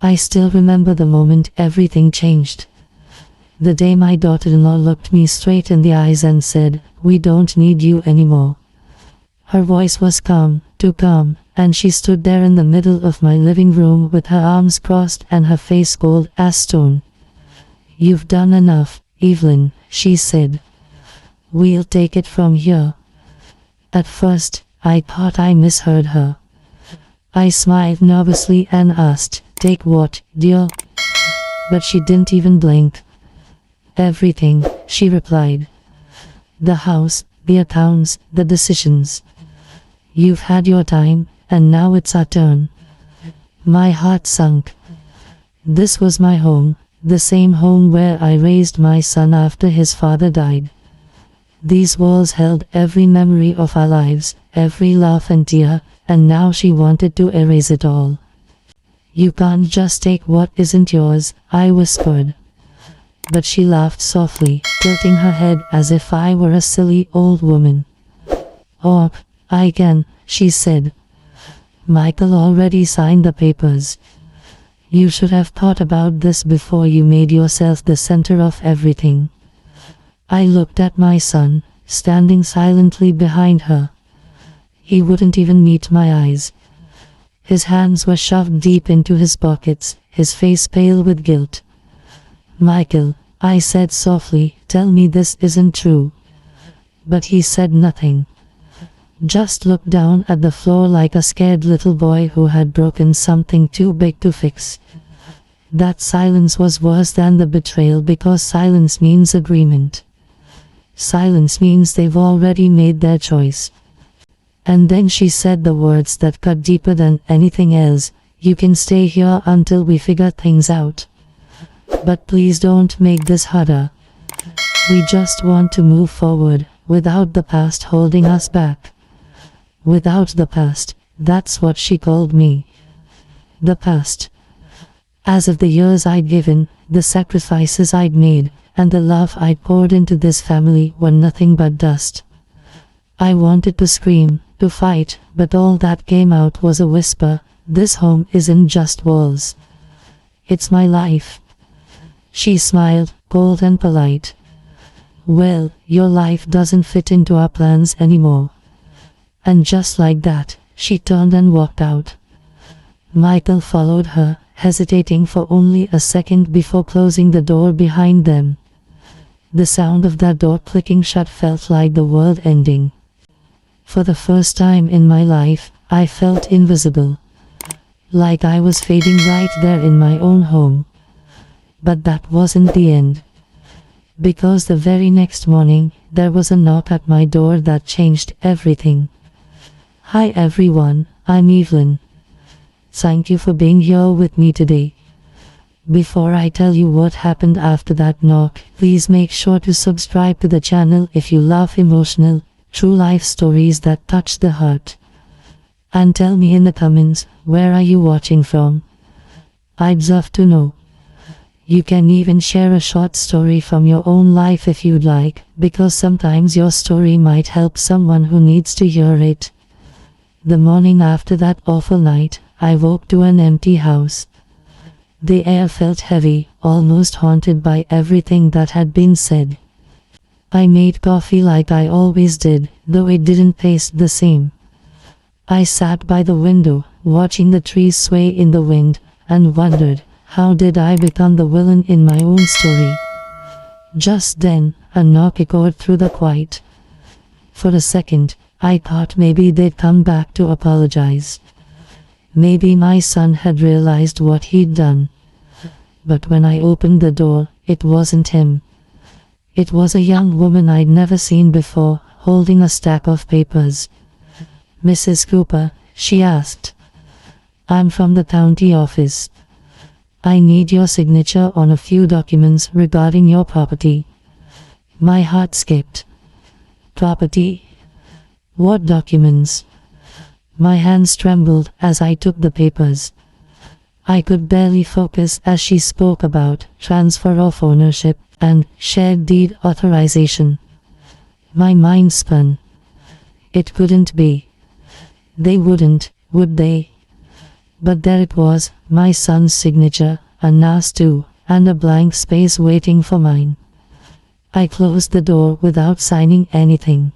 I still remember the moment everything changed. The day my daughter-in-law looked me straight in the eyes and said, "We don't need you anymore." Her voice was calm, too calm, and she stood there in the middle of my living room with her arms crossed and her face cold as stone. "You've done enough, Evelyn," she said. "We'll take it from here." At first, I thought I misheard her. I smiled nervously and asked, "Take what, dear?" But she didn't even blink. "Everything," she replied. "The house, the accounts, the decisions. You've had your time, and now it's our turn." My heart sunk. This was my home, the same home where I raised my son after his father died. These walls held every memory of our lives, every laugh and tear, and now she wanted to erase it all. "You can't just take what isn't yours," I whispered. But she laughed softly, tilting her head as if I were a silly old woman. "Oh, I can," she said. "Michael already signed the papers. You should have thought about this before you made yourself the center of everything." I looked at my son, standing silently behind her. He wouldn't even meet my eyes. His hands were shoved deep into his pockets, his face pale with guilt. "Michael," I said softly, "tell me this isn't true." But he said nothing. Just looked down at the floor like a scared little boy who had broken something too big to fix. That silence was worse than the betrayal because silence means agreement. Silence means they've already made their choice. And then she said the words that cut deeper than anything else, "You can stay here until we figure things out. But please don't make this harder. We just want to move forward, without the past holding us back." Without the past, that's what she called me. The past. As if the years I'd given, the sacrifices I'd made, and the love I'd poured into this family were nothing but dust. I wanted to scream, to fight, but all that came out was a whisper. "This home isn't just walls. It's my life." She smiled, cold and polite. "Well, your life doesn't fit into our plans anymore." And just like that, she turned and walked out. Michael followed her, hesitating for only a second before closing the door behind them. The sound of that door clicking shut felt like the world ending. For the first time in my life, I felt invisible. Like I was fading right there in my own home. But that wasn't the end. Because the very next morning, there was a knock at my door that changed everything. "Hi everyone, I'm Evelyn. Thank you for being here with me today. Before I tell you what happened after that knock, please make sure to subscribe to the channel if you love emotional, true life stories that touch the heart. And tell me in the comments, where are you watching from? I'd love to know. You can even share a short story from your own life if you'd like, because sometimes your story might help someone who needs to hear it. The morning after that awful night, I woke to an empty house. The air felt heavy, almost haunted by everything that had been said. I made coffee like I always did, though it didn't taste the same. I sat by the window, watching the trees sway in the wind, and wondered, how did I become the villain in my own story? Just then, a knock echoed through the quiet. For a second, I thought maybe they'd come back to apologize. Maybe my son had realized what he'd done. But when I opened the door, it wasn't him. It was a young woman I'd never seen before, holding a stack of papers. "Mrs. Cooper," she asked. "I'm from the county office. I need your signature on a few documents regarding your property." My heart skipped. Property? What documents? My hands trembled as I took the papers. I could barely focus as she spoke about transfer of ownership and shared deed authorization. My mind spun. It couldn't be. They wouldn't, would they? But there it was, my son's signature, a NAS too, and a blank space waiting for mine. I closed the door without signing anything.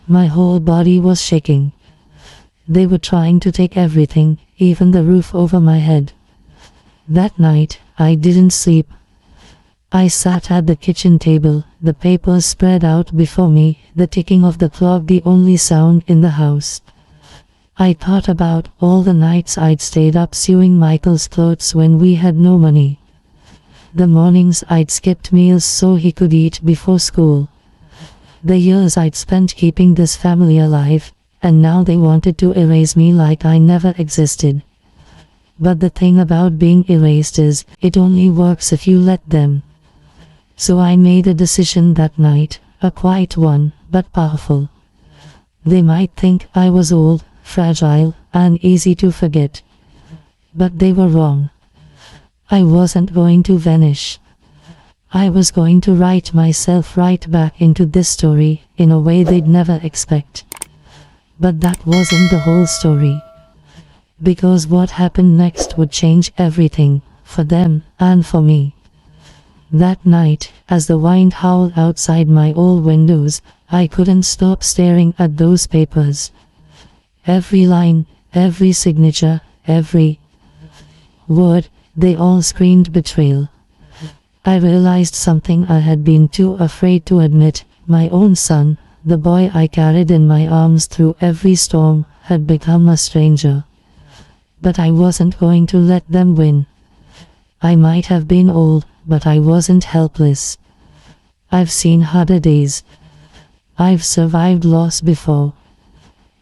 My whole body was shaking. They were trying to take everything, even the roof over my head. That night, I didn't sleep. I sat at the kitchen table, the papers spread out before me, the ticking of the clock the only sound in the house. I thought about all the nights I'd stayed up sewing Michael's clothes when we had no money. The mornings I'd skipped meals so he could eat before school. The years I'd spent keeping this family alive, and now they wanted to erase me like I never existed. But the thing about being erased is, it only works if you let them. So I made a decision that night, a quiet one, but powerful. They might think I was old, fragile, and easy to forget. But they were wrong. I wasn't going to vanish. I was going to write myself right back into this story, in a way they'd never expect. But that wasn't the whole story. Because what happened next would change everything, for them, and for me. That night, as the wind howled outside my old windows, I couldn't stop staring at those papers. Every line, every signature, every word, they all screamed betrayal. I realized something I had been too afraid to admit. My own son, the boy I carried in my arms through every storm, had become a stranger. But I wasn't going to let them win. I might have been old, but I wasn't helpless. I've seen harder days. I've survived loss before.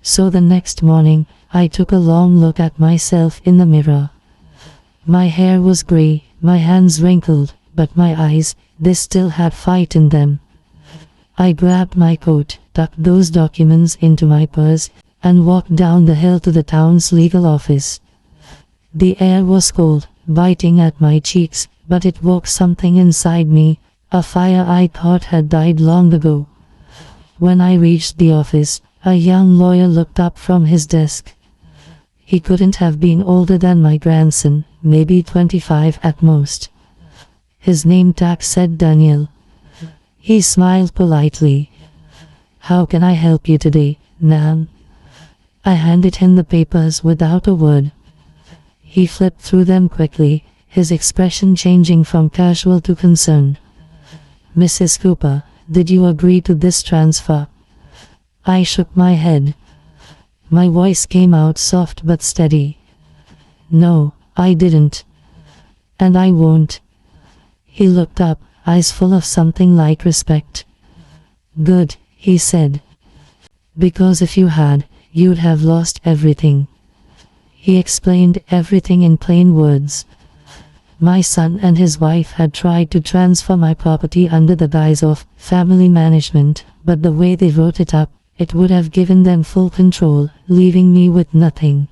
So the next morning, I took a long look at myself in the mirror. My hair was grey, my hands wrinkled, but my eyes, they still had fight in them. I grabbed my coat, tucked those documents into my purse, and walked down the hill to the town's legal office. The air was cold, biting at my cheeks, but it woke something inside me, a fire I thought had died long ago. When I reached the office, a young lawyer looked up from his desk. He couldn't have been older than my grandson, maybe 25 at most. His name tag said Daniel. He smiled politely. "How can I help you today, Nan?" I handed him the papers without a word. He flipped through them quickly, his expression changing from casual to concerned. "Mrs. Cooper, did you agree to this transfer?" I shook my head. My voice came out soft but steady. "No, I didn't. And I won't." He looked up, eyes full of something like respect. "Good," he said. "Because if you had, you'd have lost everything." He explained everything in plain words. My son and his wife had tried to transfer my property under the guise of family management, but the way they wrote it up, it would have given them full control, leaving me with nothing.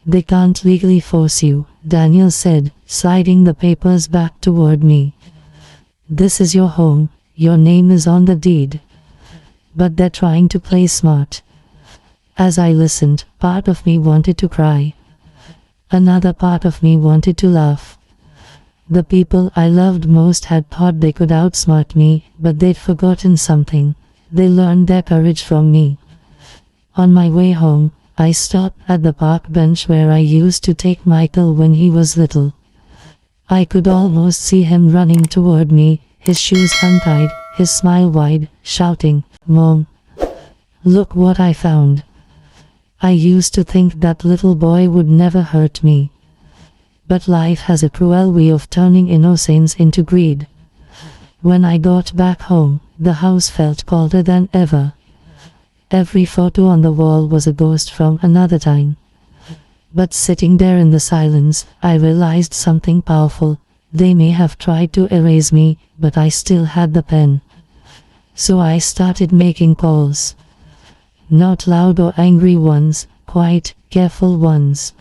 "They can't legally force you," Daniel said, sliding the papers back toward me. "This is your home, your name is on the deed. But they're trying to play smart." As I listened, part of me wanted to cry. Another part of me wanted to laugh. The people I loved most had thought they could outsmart me, but they'd forgotten something. They learned their courage from me. On my way home, I stopped at the park bench where I used to take Michael when he was little. I could almost see him running toward me, his shoes untied, his smile wide, shouting, "Mom, look what I found." I used to think that little boy would never hurt me. But life has a cruel way of turning innocence into greed. When I got back home, the house felt colder than ever. Every photo on the wall was a ghost from another time. But sitting there in the silence, I realized something powerful. They may have tried to erase me, but I still had the pen. So I started making calls. Not loud or angry ones, quiet, careful ones.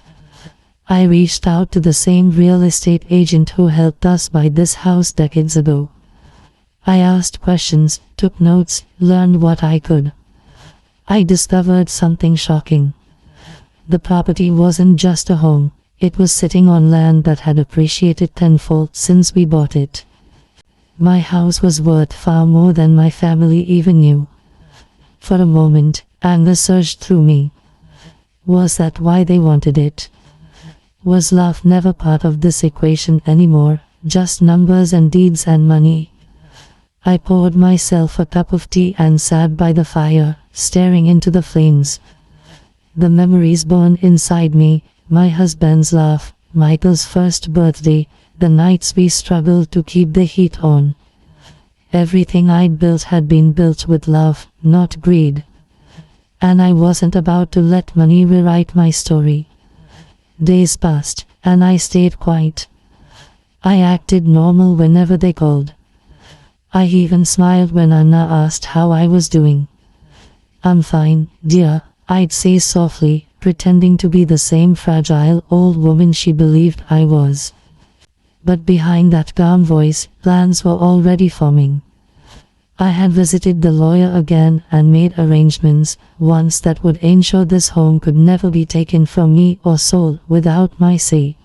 I reached out to the same real estate agent who helped us buy this house decades ago. I asked questions, took notes, learned what I could. I discovered something shocking. The property wasn't just a home, it was sitting on land that had appreciated tenfold since we bought it. My house was worth far more than my family even knew. For a moment, anger surged through me. Was that why they wanted it? Was love never part of this equation anymore, just numbers and deeds and money? I poured myself a cup of tea and sat by the fire, staring into the flames. The memories burned inside me, my husband's laugh, Michael's first birthday, the nights we struggled to keep the heat on. Everything I'd built had been built with love, not greed. And I wasn't about to let money rewrite my story. Days passed, and I stayed quiet. I acted normal whenever they called. I even smiled when Anna asked how I was doing. "I'm fine, dear," I'd say softly, pretending to be the same fragile old woman she believed I was. But behind that calm voice, plans were already forming. I had visited the lawyer again and made arrangements, ones that would ensure this home could never be taken from me or sold without my say.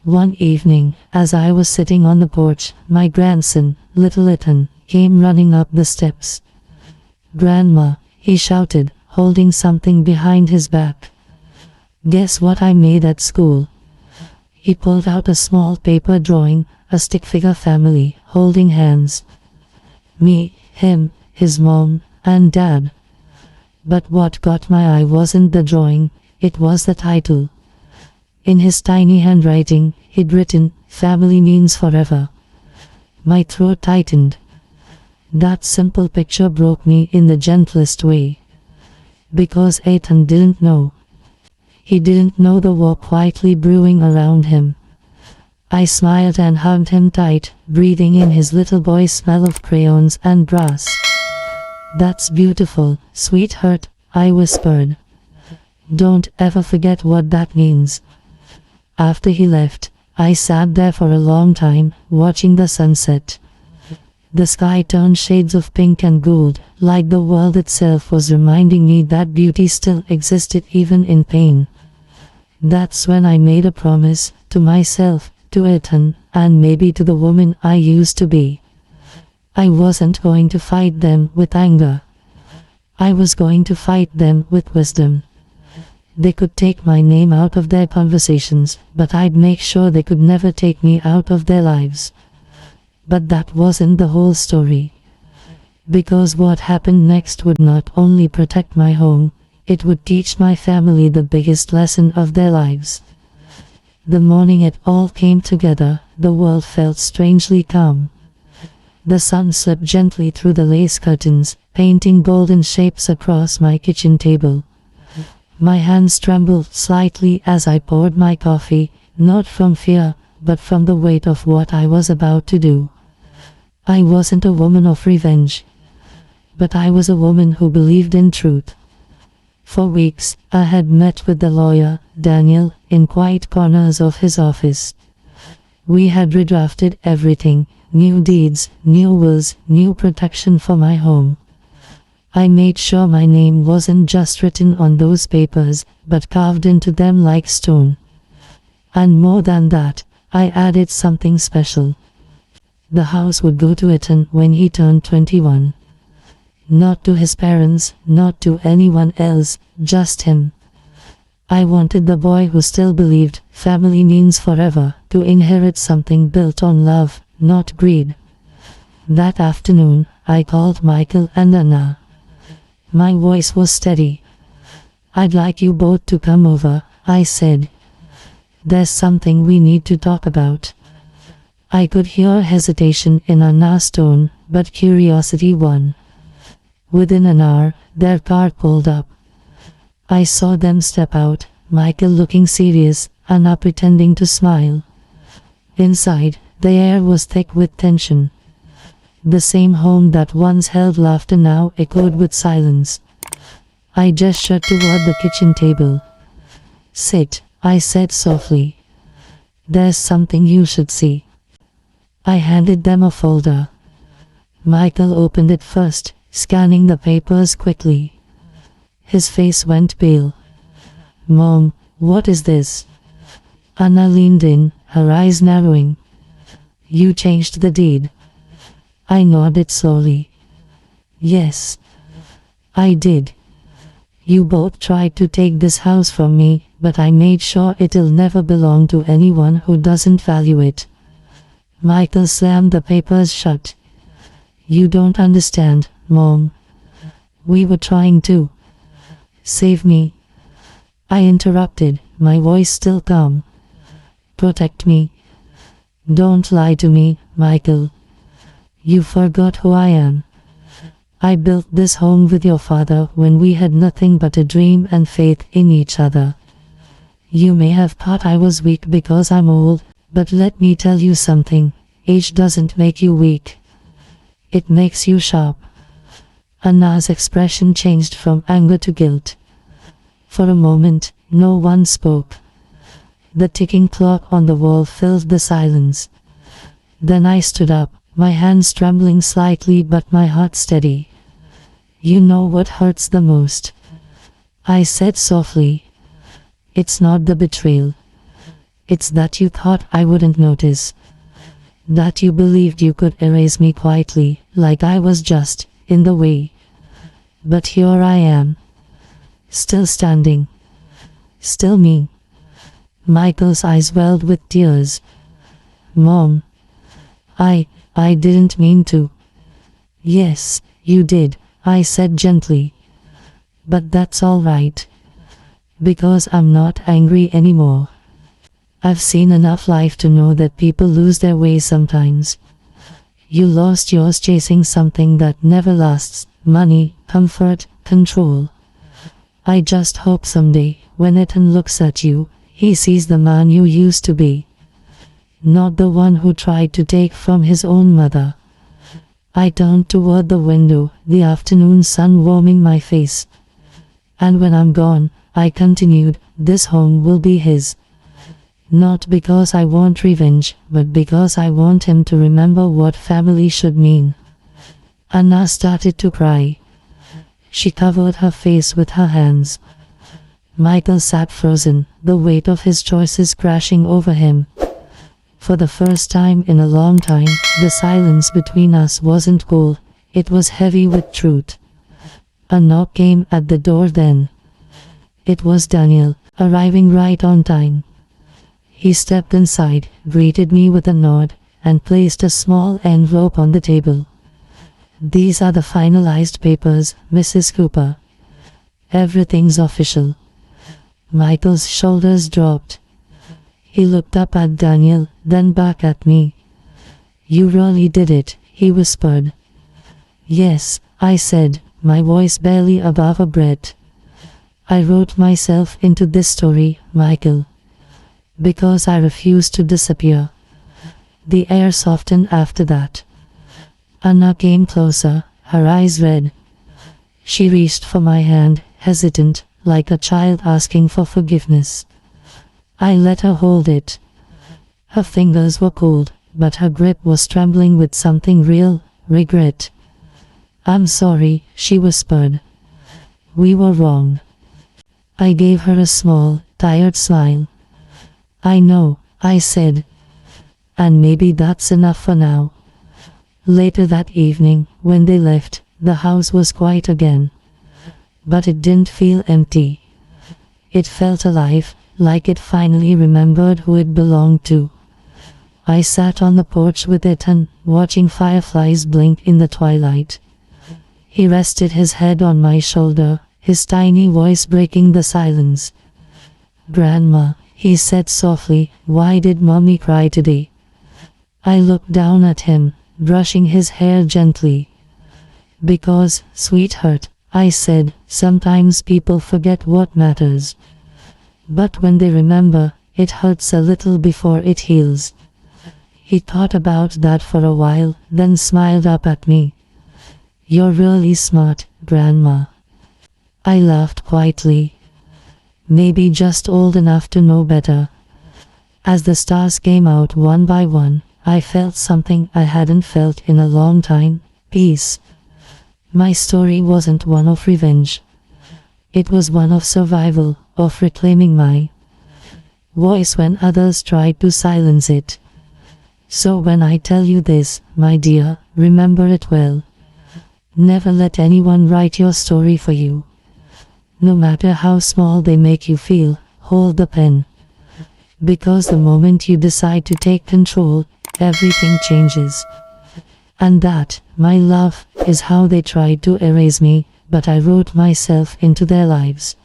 One evening, as I was sitting on the porch, my grandson, little Ethan, came running up the steps. "Grandma," he shouted, holding something behind his back. "Guess what I made at school?" He pulled out a small paper drawing, a stick figure family, holding hands. Me, him, his mom, and dad. But what caught my eye wasn't the drawing, it was the title. In his tiny handwriting, he'd written, "Family means forever." My throat tightened. That simple picture broke me in the gentlest way. Because Ethan didn't know. He didn't know the war quietly brewing around him. I smiled and hugged him tight, breathing in his little boy's smell of crayons and brass. "That's beautiful, sweetheart," I whispered. "Don't ever forget what that means." After he left, I sat there for a long time, watching the sunset. The sky turned shades of pink and gold, like the world itself was reminding me that beauty still existed even in pain. That's when I made a promise, to myself, to Ethan, and maybe to the woman I used to be. I wasn't going to fight them with anger. I was going to fight them with wisdom. They could take my name out of their conversations, but I'd make sure they could never take me out of their lives. But that wasn't the whole story. Because what happened next would not only protect my home, it would teach my family the biggest lesson of their lives. The morning it all came together, the world felt strangely calm. The sun slipped gently through the lace curtains, painting golden shapes across my kitchen table. My hands trembled slightly as I poured my coffee, not from fear, but from the weight of what I was about to do. I wasn't a woman of revenge, but I was a woman who believed in truth. For weeks, I had met with the lawyer, Daniel, in quiet corners of his office. We had redrafted everything, new deeds, new wills, new protection for my home. I made sure my name wasn't just written on those papers, but carved into them like stone. And more than that, I added something special. The house would go to Ethan when he turned 21. Not to his parents, not to anyone else, just him. I wanted the boy who still believed family means forever to inherit something built on love, not greed. That afternoon, I called Michael and Anna. My voice was steady. "I'd like you both to come over," I said. "There's something we need to talk about." I could hear hesitation in Anna's tone, but curiosity won. Within an hour, their car pulled up. I saw them step out, Michael looking serious, Anna pretending to smile. Inside, the air was thick with tension. The same home that once held laughter now echoed with silence. I gestured toward the kitchen table. "Sit," I said softly. "There's something you should see." I handed them a folder. Michael opened it first, scanning the papers quickly. His face went pale. Mom, what is this? Anna leaned in, her eyes narrowing. You changed the deed. I nodded slowly. Yes, I did. You both tried to take this house from me, but I made sure it'll never belong to anyone who doesn't value it. Michael slammed the papers shut. You don't understand, Mom. We were trying to save me. I interrupted, my voice still calm. Protect me. Don't lie to me, Michael. You forgot who I am. I built this home with your father when we had nothing but a dream and faith in each other. You may have thought I was weak because I'm old, but let me tell you something. Age doesn't make you weak. It makes you sharp. Anna's expression changed from anger to guilt. For a moment, no one spoke. The ticking clock on the wall filled the silence. Then I stood up, my hands trembling slightly but my heart steady. You know what hurts the most? I said softly. It's not the betrayal. It's that you thought I wouldn't notice. That you believed you could erase me quietly, like I was just in the way. But here I am. Still standing. Still me. Michael's eyes welled with tears. Mom. I didn't mean to. Yes, you did, I said gently. But that's all right. Because I'm not angry anymore. I've seen enough life to know that people lose their way sometimes. You lost yours chasing something that never lasts. Money, comfort, control. I just hope someday, when Ethan looks at you, he sees the man you used to be. Not the one who tried to take from his own mother. I turned toward the window, the afternoon sun warming my face. And when I'm gone, I continued, this home will be his. Not because I want revenge, but because I want him to remember what family should mean. Anna started to cry. She covered her face with her hands. Michael sat frozen, the weight of his choices crashing over him. For the first time in a long time, the silence between us wasn't cold, it was heavy with truth. A knock came at the door then. It was Daniel, arriving right on time. He stepped inside, greeted me with a nod, and placed a small envelope on the table. These are the finalized papers, Mrs. Cooper. Everything's official. Michael's shoulders dropped. He looked up at Daniel, then back at me. You really did it, he whispered. Yes, I said, my voice barely above a breath. I wrote myself into this story, Michael. Because I refused to disappear. The air softened after that. Anna came closer, her eyes red. She reached for my hand, hesitant, like a child asking for forgiveness. I let her hold it. Her fingers were cold, but her grip was trembling with something real, regret. I'm sorry, she whispered. We were wrong. I gave her a small, tired smile. I know, I said. And maybe that's enough for now. Later that evening, when they left, the house was quiet again. But it didn't feel empty. It felt alive, like it finally remembered who it belonged to. I sat on the porch with Ethan, watching fireflies blink in the twilight. He rested his head on my shoulder, his tiny voice breaking the silence. Grandma, he said softly, why did Mommy cry today? I looked down at him, brushing his hair gently. Because, sweetheart, I said, sometimes people forget what matters. But when they remember, it hurts a little before it heals. He thought about that for a while, then smiled up at me. You're really smart, Grandma. I laughed quietly. Maybe just old enough to know better. As the stars came out one by one, I felt something I hadn't felt in a long time, peace. My story wasn't one of revenge. It was one of survival, of reclaiming my voice when others tried to silence it. So when I tell you this, my dear, remember it well. Never let anyone write your story for you. No matter how small they make you feel, hold the pen. Because the moment you decide to take control, everything changes. And that, my love, is how they tried to erase me, but I wrote myself into their lives.